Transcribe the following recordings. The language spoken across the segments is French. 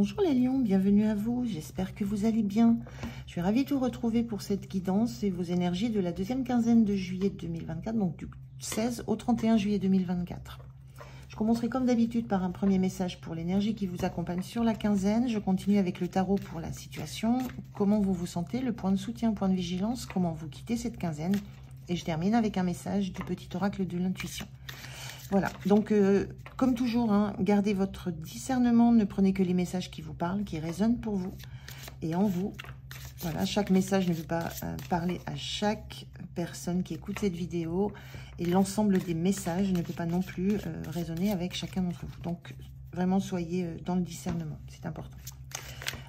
Bonjour les lions, bienvenue à vous, j'espère que vous allez bien. Je suis ravie de vous retrouver pour cette guidance et vos énergies de la deuxième quinzaine de juillet 2024, donc du 16 au 31 juillet 2024. Je commencerai comme d'habitude par un premier message pour l'énergie qui vous accompagne sur la quinzaine. Je continue avec le tarot pour la situation, comment vous vous sentez, le point de soutien, point de vigilance, comment vous quittez cette quinzaine. Et je termine avec un message du petit oracle de l'intuition. Voilà, donc comme toujours, hein, gardez votre discernement, ne prenez que les messages qui vous parlent, qui résonnent pour vous et en vous. Voilà, chaque message ne veut pas parler à chaque personne qui écoute cette vidéo et l'ensemble des messages ne peut pas non plus résonner avec chacun d'entre vous. Donc vraiment soyez dans le discernement, c'est important.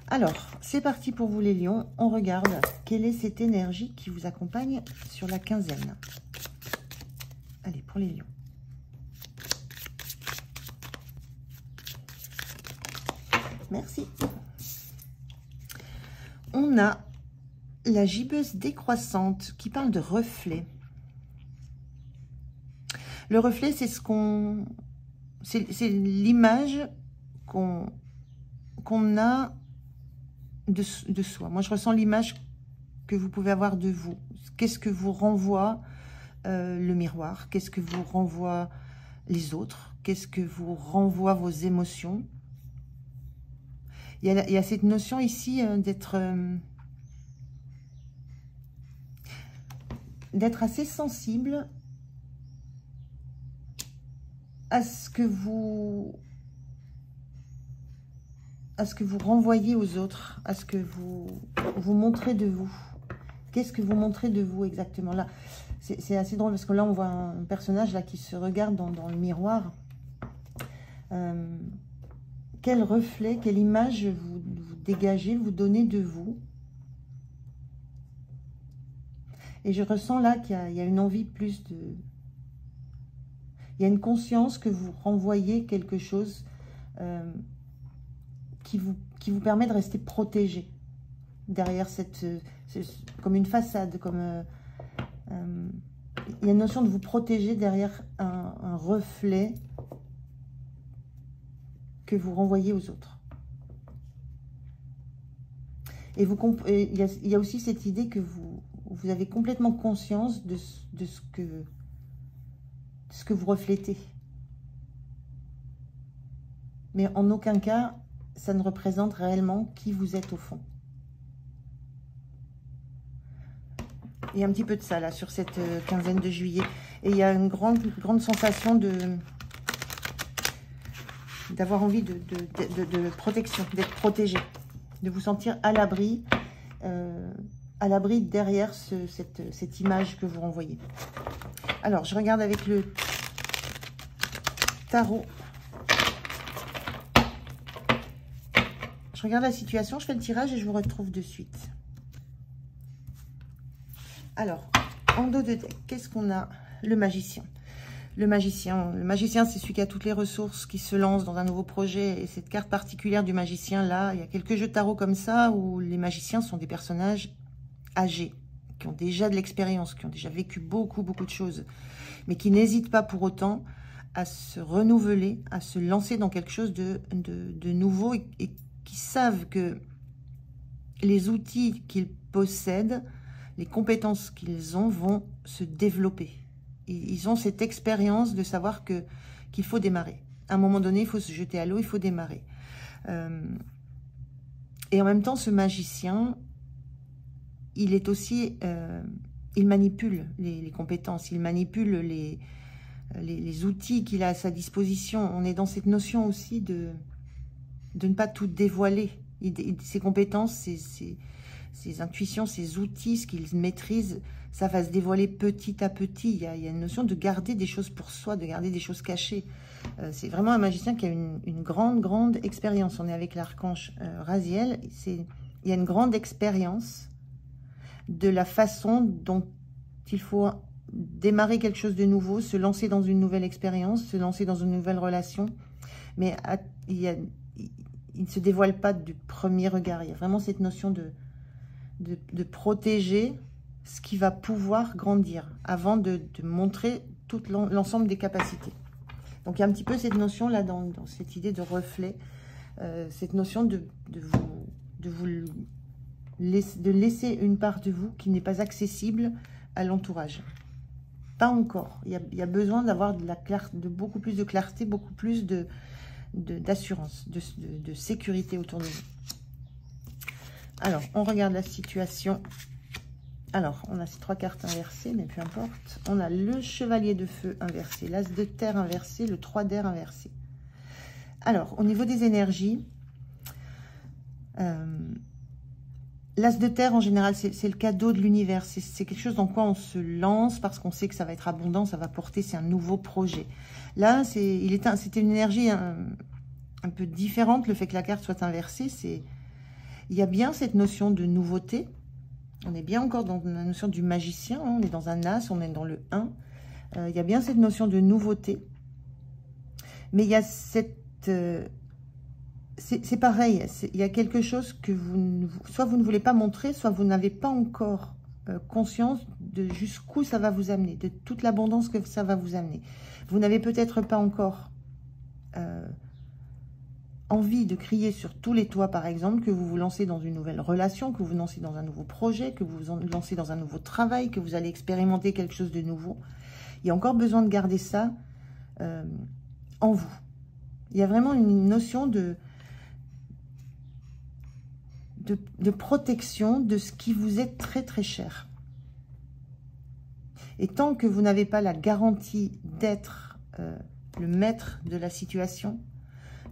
Alors, c'est parti pour vous les lions, on regarde quelle est cette énergie qui vous accompagne sur la quinzaine. Allez, pour les lions. Merci. On a la gibbeuse décroissante qui parle de reflet. Le reflet, c'est c'est l'image qu'on a de soi. Moi, je ressens l'image que vous pouvez avoir de vous. Qu'est-ce que vous renvoie le miroir? Qu'est-ce que vous renvoie les autres? Qu'est-ce que vous renvoie vos émotions? Il y a cette notion ici d'être assez sensible à ce que vous renvoyez aux autres, à ce que vous montrez de vous. Qu'est-ce que vous montrez de vous exactement? Là, c'est assez drôle parce que là, on voit un personnage là qui se regarde dans le miroir. Quel reflet, quelle image vous dégagez, vous donnez de vous. Et je ressens là qu'il y a une envie plus de... Il y a une conscience que vous renvoyez quelque chose qui vous permet de rester protégé derrière comme une façade, comme... il y a une notion de vous protéger derrière un reflet que vous renvoyez aux autres. Et il y a aussi cette idée que vous avez complètement conscience de ce que vous reflétez. Mais en aucun cas, ça ne représente réellement qui vous êtes au fond. Il y a un petit peu de ça là sur cette quinzaine de juillet. Et il y a une grande sensation d'avoir envie de protection, d'être protégé, de vous sentir à l'abri derrière cette image que vous renvoyez. Alors, je regarde avec le tarot. Je regarde la situation, je fais le tirage et je vous retrouve de suite. Alors, en dos de deck, qu'est-ce qu'on a? Le magicien. Le magicien, c'est celui qui a toutes les ressources, qui se lance dans un nouveau projet. Et cette carte particulière du magicien, là, il y a quelques jeux de tarot comme ça, où les magiciens sont des personnages âgés, qui ont déjà de l'expérience, qui ont déjà vécu beaucoup de choses, mais qui n'hésitent pas pour autant à se renouveler, à se lancer dans quelque chose de nouveau, et qui savent que les outils qu'ils possèdent, les compétences qu'ils ont, vont se développer. Ils ont cette expérience de savoir qu'il faut démarrer. À un moment donné, il faut se jeter à l'eau, il faut démarrer. Et en même temps, ce magicien, il est aussi... il manipule les compétences, il manipule les outils qu'il a à sa disposition. On est dans cette notion aussi de ne pas tout dévoiler. Ses compétences, ses intuitions, ses outils, ce qu'il maîtrise, ça va se dévoiler petit à petit. Il y a une notion de garder des choses pour soi, de garder des choses cachées. C'est vraiment un magicien qui a une grande expérience. On est avec l'archange Raziel. Il y a une grande expérience de la façon dont il faut démarrer quelque chose de nouveau, se lancer dans une nouvelle expérience, se lancer dans une nouvelle relation. Mais il ne se dévoile pas du premier regard. Il y a vraiment cette notion de protéger ce qui va pouvoir grandir avant de montrer tout l'ensemble des capacités. Donc, il y a un petit peu cette notion-là dans cette idée de reflet cette notion de laisser une part de vous qui n'est pas accessible à l'entourage. Pas encore. Il y a besoin d'avoir de beaucoup plus de clarté, beaucoup plus d'assurance, de sécurité autour de vous. Alors, on regarde la situation. Alors, on a ces 3 cartes inversées, mais peu importe. On a le chevalier de feu inversé, l'as de terre inversé, le 3 d'air inversé. Alors, au niveau des énergies, l'as de terre, en général, c'est le cadeau de l'univers. C'est quelque chose dans quoi on se lance parce qu'on sait que ça va être abondant, ça va porter, c'est un nouveau projet. Là, c'était une énergie un peu différente, le fait que la carte soit inversée. Il y a bien cette notion de nouveauté. On est bien encore dans la notion du magicien, hein, on est dans un as, on est dans le 1. Il y a bien cette notion de nouveauté. Mais il y a cette... c'est pareil, il y a quelque chose que soit vous ne voulez pas montrer, soit vous n'avez pas encore conscience de jusqu'où ça va vous amener, de toute l'abondance que ça va vous amener. Vous n'avez peut-être pas encore envie de crier sur tous les toits, par exemple, que vous vous lancez dans une nouvelle relation, que vous lancez dans un nouveau projet, que vous vous lancez dans un nouveau travail, que vous allez expérimenter quelque chose de nouveau. Il y a encore besoin de garder ça en vous. Il y a vraiment une notion de protection de ce qui vous est très très cher. Et tant que vous n'avez pas la garantie d'être le maître de la situation,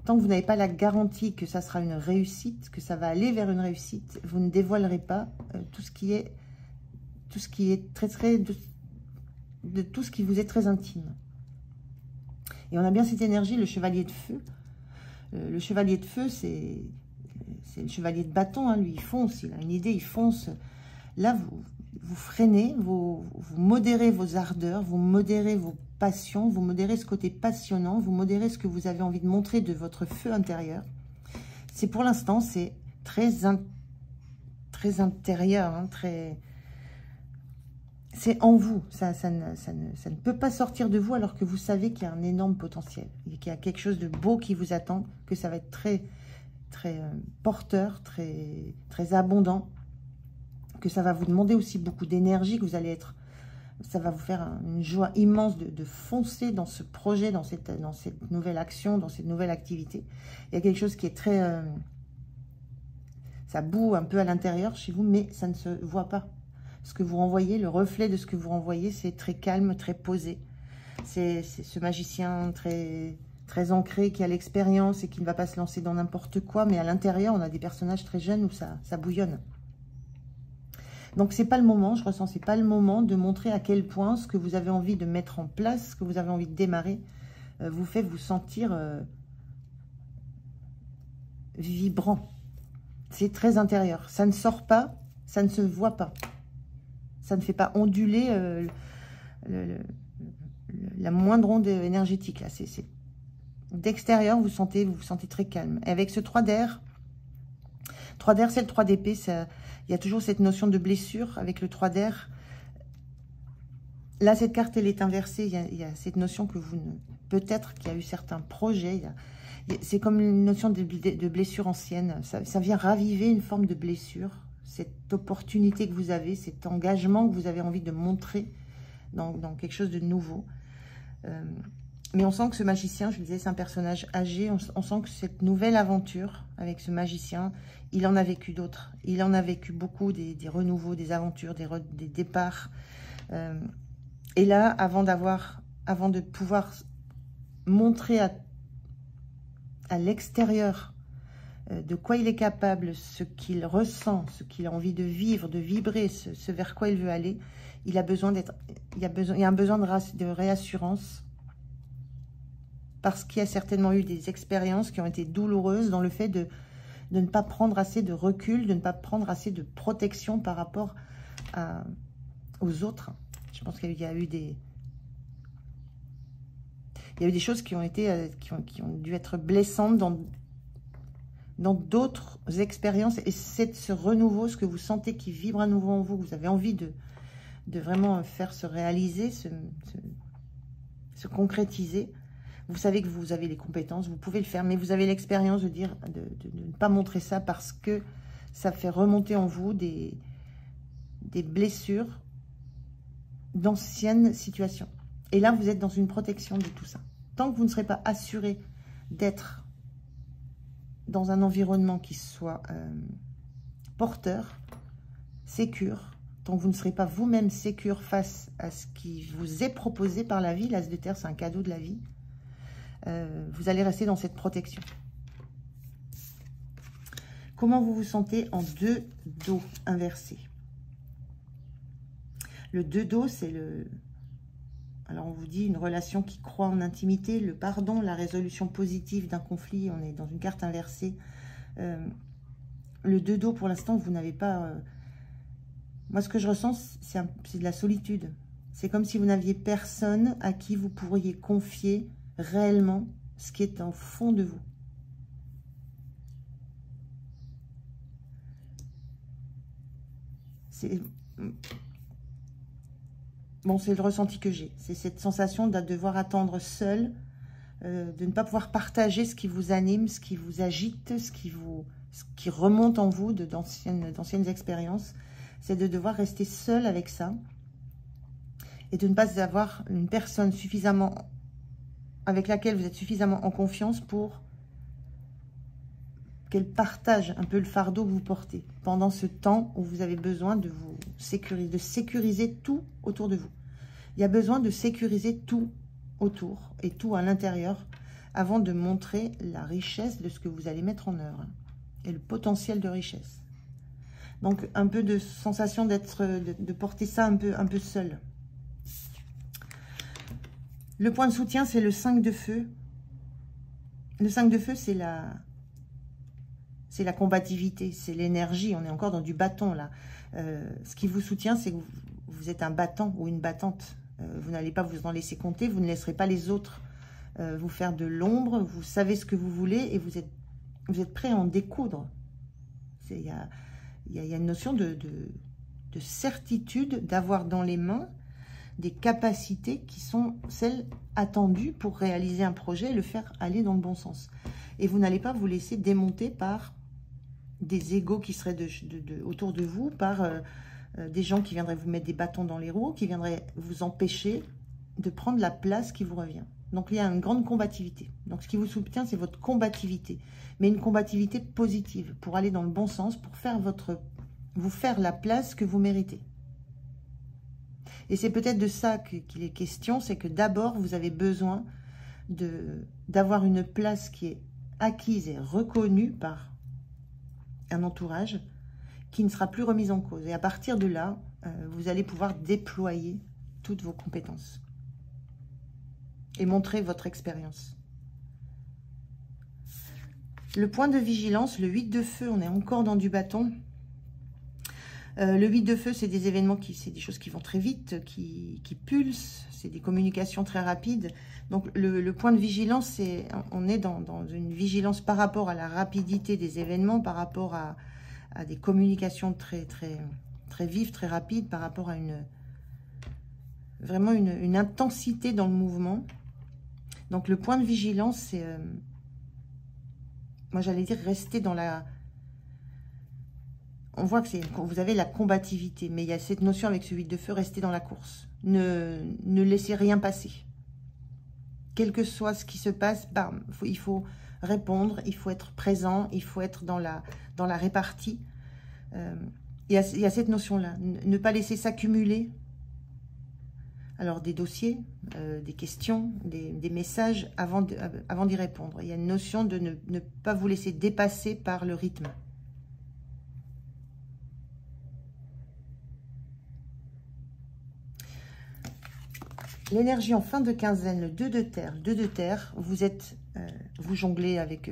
tant que vous n'avez pas la garantie que ça sera une réussite, que ça va aller vers une réussite, vous ne dévoilerez pas tout ce qui est très très de tout ce qui vous est très intime. Et on a bien cette énergie, le chevalier de feu. Le chevalier de feu, c'est le chevalier de bâton, hein, lui il fonce, il a une idée, il fonce. Là, vous freinez, vous modérez vos ardeurs, vous modérez vos passions, vous modérez ce côté passionnant, vous modérez ce que vous avez envie de montrer de votre feu intérieur. C'est pour l'instant, c'est très intérieur, hein, c'est en vous, ça ne peut pas sortir de vous alors que vous savez qu'il y a un énorme potentiel, qu'il y a quelque chose de beau qui vous attend, que ça va être très porteur, très abondant, que ça va vous demander aussi beaucoup d'énergie, que vous allez être, ça va vous faire une joie immense de foncer dans ce projet, dans cette nouvelle action, dans cette nouvelle activité. Il y a quelque chose qui est très... ça boue un peu à l'intérieur chez vous, mais ça ne se voit pas. Ce que vous renvoyez, le reflet de ce que vous renvoyez, c'est très calme, très posé. C'est ce magicien très ancré, qui a l'expérience et qui ne va pas se lancer dans n'importe quoi, mais à l'intérieur, on a des personnages très jeunes où ça bouillonne. Donc, c'est pas le moment, je ressens, c'est pas le moment de montrer à quel point ce que vous avez envie de mettre en place, ce que vous avez envie de démarrer, vous fait vous sentir vibrant. C'est très intérieur. Ça ne sort pas, ça ne se voit pas. Ça ne fait pas onduler la moindre onde énergétique. Là, d'extérieur, vous vous sentez très calme. Et avec ce 3 d'air, c'est le 3 d'épée. Il y a toujours cette notion de blessure avec le 3 d'air. Là, cette carte, elle est inversée. Il y a cette notion que peut-être qu'il y a eu certains projets. C'est comme une notion de blessure ancienne. Ça vient raviver une forme de blessure. Cette opportunité que vous avez, cet engagement que vous avez envie de montrer dans quelque chose de nouveau. Mais on sent que ce magicien, je vous disais, c'est un personnage âgé. On sent que cette nouvelle aventure avec ce magicien, il en a vécu d'autres. Il en a vécu beaucoup, des renouveaux, des aventures, des départs. Et là, avant de pouvoir montrer à l'extérieur de quoi il est capable, ce qu'il ressent, ce qu'il a envie de vivre, de vibrer, ce vers quoi il veut aller, il y a un besoin de réassurance, parce qu'il y a certainement eu des expériences qui ont été douloureuses dans le fait de ne pas prendre assez de recul, de ne pas prendre assez de protection par rapport aux autres. Je pense qu'il y a eu des choses qui ont dû être blessantes dans d'autres expériences. Et c'est ce renouveau, ce que vous sentez qui vibre à nouveau en vous, que vous avez envie de vraiment faire se réaliser, se concrétiser. Vous savez que vous avez les compétences, vous pouvez le faire, mais vous avez l'expérience de dire de ne pas montrer ça parce que ça fait remonter en vous des blessures d'anciennes situations. Et là, vous êtes dans une protection de tout ça. Tant que vous ne serez pas assuré d'être dans un environnement qui soit porteur, sécure, tant que vous ne serez pas vous-même sécure face à ce qui vous est proposé par la vie, l'as de terre, c'est un cadeau de la vie, vous allez rester dans cette protection. Comment vous vous sentez en 2 dos inversés? Le 2 dos, c'est le... Alors, on vous dit une relation qui croit en intimité, le pardon, la résolution positive d'un conflit. On est dans une carte inversée. Le 2 dos, pour l'instant, vous n'avez pas... Moi, ce que je ressens, c'est de la solitude. C'est comme si vous n'aviez personne à qui vous pourriez confier réellement ce qui est en fond de vous. Bon, c'est le ressenti que j'ai. C'est cette sensation de devoir attendre seul, de ne pas pouvoir partager ce qui vous anime, ce qui vous agite, ce qui remonte en vous d'anciennes expériences. C'est de devoir rester seul avec ça et de ne pas avoir une personne suffisamment avec laquelle vous êtes suffisamment en confiance pour qu'elle partage un peu le fardeau que vous portez pendant ce temps où vous avez besoin de vous sécuriser tout autour de vous. Il y a besoin de sécuriser tout autour et tout à l'intérieur avant de montrer la richesse de ce que vous allez mettre en œuvre et le potentiel de richesse. Donc un peu de sensation de porter ça un peu seul. Le point de soutien, c'est le 5 de feu. Le 5 de feu, c'est la combativité, c'est l'énergie. On est encore dans du bâton, là. Ce qui vous soutient, c'est que vous êtes un battant ou une battante. Vous n'allez pas vous en laisser compter. Vous ne laisserez pas les autres vous faire de l'ombre. Vous savez ce que vous voulez et vous êtes prêt à en découdre. Il y a une notion de certitude d'avoir dans les mains des capacités qui sont celles attendues pour réaliser un projet et le faire aller dans le bon sens. Et vous n'allez pas vous laisser démonter par des égos qui seraient autour de vous, par des gens qui viendraient vous mettre des bâtons dans les roues, qui viendraient vous empêcher de prendre la place qui vous revient. Donc, il y a une grande combativité. Donc, ce qui vous soutient, c'est votre combativité. Mais une combativité positive, pour aller dans le bon sens, pour vous faire la place que vous méritez. Et c'est peut-être de ça qu'il est question, c'est que d'abord, vous avez besoin d'avoir une place qui est acquise et reconnue par un entourage qui ne sera plus remise en cause. Et à partir de là, vous allez pouvoir déployer toutes vos compétences et montrer votre expérience. Le point de vigilance, le 8 de feu, on est encore dans du bâton. Le 8 de feu, c'est des événements, c'est des choses qui vont très vite, qui pulsent, c'est des communications très rapides. Donc, le point de vigilance, on est dans une vigilance par rapport à la rapidité des événements, par rapport à des communications très vives, très rapides, par rapport à vraiment une intensité dans le mouvement. Donc, le point de vigilance, c'est, moi j'allais dire, rester dans la... On voit que vous avez la combativité, mais il y a cette notion avec ce 8 de feu, rester dans la course. Ne laissez rien passer. Quel que soit ce qui se passe, bam, il faut répondre, il faut être présent, il faut être dans la répartie. Il y a cette notion-là, ne pas laisser s'accumuler. Alors des dossiers, des questions, des messages avant d'y répondre. Il y a une notion de ne pas vous laisser dépasser par le rythme. L'énergie en fin de quinzaine, le 2 de terre. Le 2 de terre, vous jonglez avec,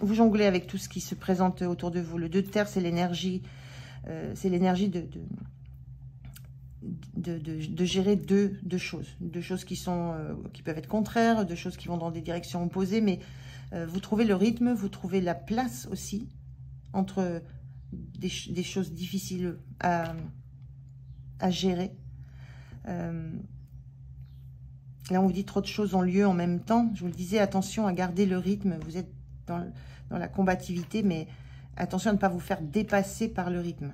vous jonglez avec tout ce qui se présente autour de vous. Le 2 de terre, c'est l'énergie de gérer deux choses. Deux choses qui peuvent être contraires, deux choses qui vont dans des directions opposées, mais vous trouvez le rythme, vous trouvez la place aussi entre des choses difficiles à gérer. Là, on vous dit trop de choses ont lieu en même temps. Je vous le disais, attention à garder le rythme. Vous êtes dans la combativité, mais attention à ne pas vous faire dépasser par le rythme.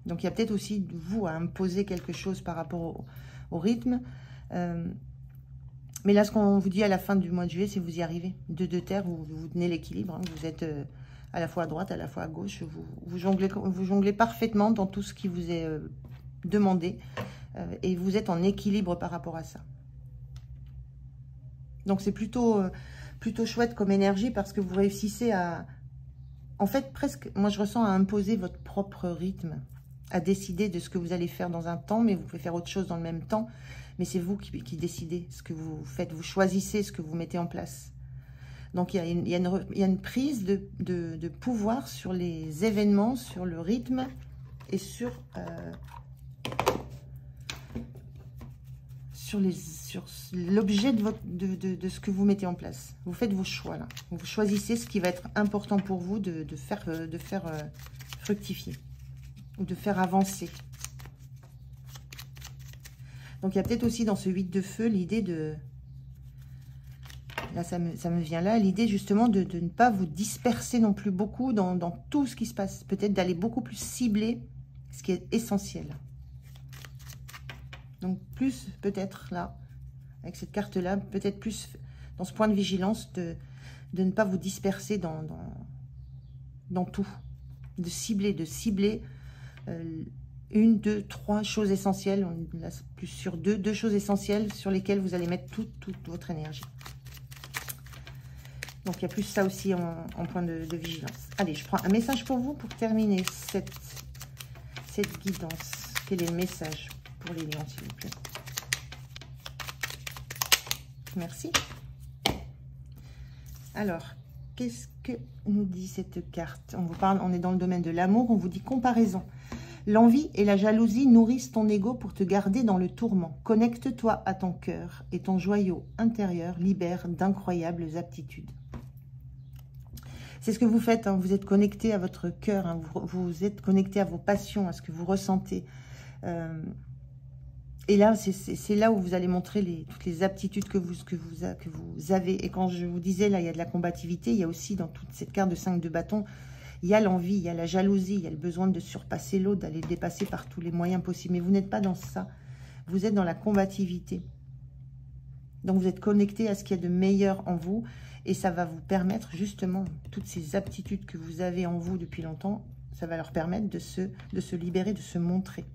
Donc, il y a peut-être aussi, vous, à imposer quelque chose par rapport au rythme. Mais là, ce qu'on vous dit à la fin du mois de juillet, c'est que vous y arrivez. De terre, vous tenez l'équilibre. Hein. Vous êtes à la fois à droite, à la fois à gauche. Vous jonglez parfaitement dans tout ce qui vous est demandé. Et vous êtes en équilibre par rapport à ça. Donc, c'est plutôt chouette comme énergie parce que vous réussissez à... En fait, presque, moi, je ressens à imposer votre propre rythme, à décider de ce que vous allez faire dans un temps, mais vous pouvez faire autre chose dans le même temps. Mais c'est vous qui décidez ce que vous faites. Vous choisissez ce que vous mettez en place. Donc, il y a une prise de pouvoir sur les événements, sur le rythme et sur l'objet de ce que vous mettez en place. Vous faites vos choix, là. Vous choisissez ce qui va être important pour vous de faire fructifier ou de faire avancer. Donc, il y a peut-être aussi dans ce 8 de feu l'idée de... Là, ça me vient là, l'idée justement de ne pas vous disperser non plus beaucoup dans tout ce qui se passe. Peut-être d'aller beaucoup plus cibler ce qui est essentiel. Donc, plus peut-être là, avec cette carte-là, peut-être plus dans ce point de vigilance de ne pas vous disperser dans tout. De cibler une, deux, trois choses essentielles, là, plus sur deux choses essentielles sur lesquelles vous allez mettre toute votre énergie. Donc, il y a plus ça aussi en point de vigilance. Allez, je prends un message pour vous pour terminer cette guidance. Quel est le message pour les lions, s'il vous plaît? Merci. Alors, qu'est-ce que nous dit cette carte? On vous parle, on est dans le domaine de l'amour, on vous dit comparaison. L'envie et la jalousie nourrissent ton ego pour te garder dans le tourment. Connecte-toi à ton cœur et ton joyau intérieur libère d'incroyables aptitudes. C'est ce que vous faites, hein. Vous êtes connecté à votre cœur, hein. Vous êtes connecté à vos passions, à ce que vous ressentez. Et là, c'est là où vous allez montrer toutes les aptitudes que vous avez. Et quand je vous disais, là, il y a de la combativité, il y a aussi dans toute cette carte de 5 de bâton, il y a l'envie, il y a la jalousie, il y a le besoin de surpasser l'autre, d'aller le dépasser par tous les moyens possibles. Mais vous n'êtes pas dans ça. Vous êtes dans la combativité. Donc, vous êtes connecté à ce qu'il y a de meilleur en vous. Et ça va vous permettre, justement, toutes ces aptitudes que vous avez en vous depuis longtemps, ça va leur permettre de se libérer, de se montrer.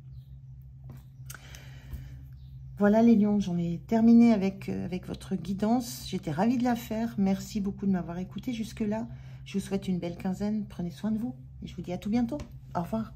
Voilà les lions, j'en ai terminé avec votre guidance. J'étais ravie de la faire. Merci beaucoup de m'avoir écouté jusque-là. Je vous souhaite une belle quinzaine. Prenez soin de vous. Et je vous dis à tout bientôt. Au revoir.